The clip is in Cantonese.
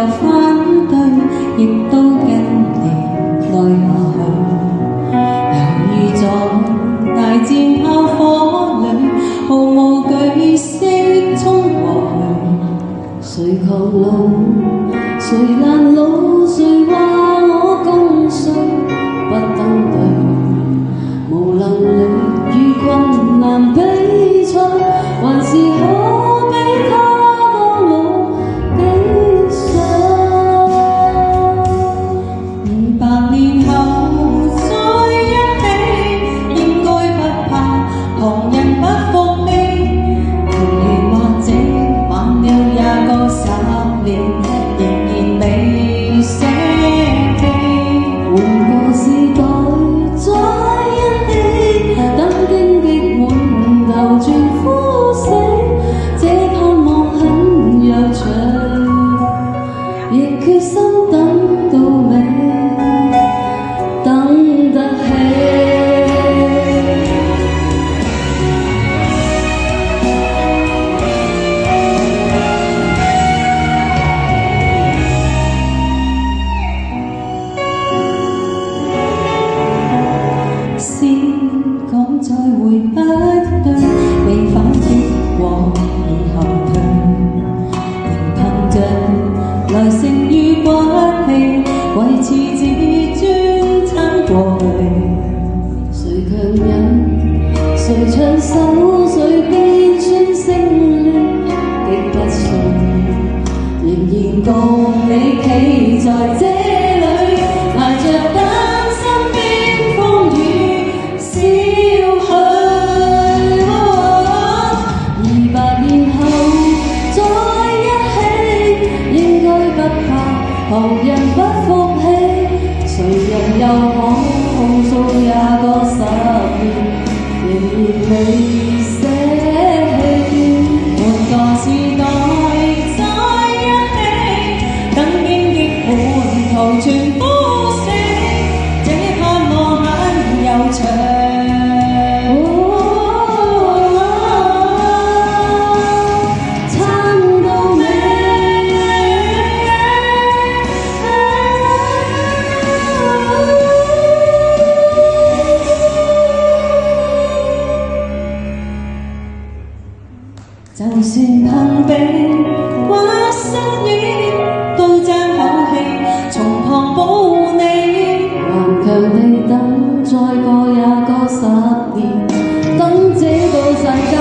反對，亦都跟你來下去，猶如在大戰炮火裏，毫無懼色衝過去。誰狂怒，誰攔路，誰話我共誰不登對，無能力與困難比賽，還是可比他多老幾歲。500年後再一起，應該不怕旁人不服氣，同年或者晚了也個10年，仍然未捨棄。換個時代再一起，等荊棘滿頭全枯死，這盼望很悠長，亦決心等到尾，等得起。先講再會不對，未反擊過已後退，仍憑着來勝於骨氣，維持自尊撐過去。誰強忍，誰長手，誰見穿勝利極不順，仍然共你企在這裏，捱着等身邊風雨消去。200年後再一起，應該不怕旁人不服氣，誰人又可控訴也個10年，仍然未捨棄。換個時代再一起，等荊棘滿途全枯死，這盼望很悠長。就算幸比或失意，都爭口氣，從旁保護你，頑強地等，再過也個10年，等這個世界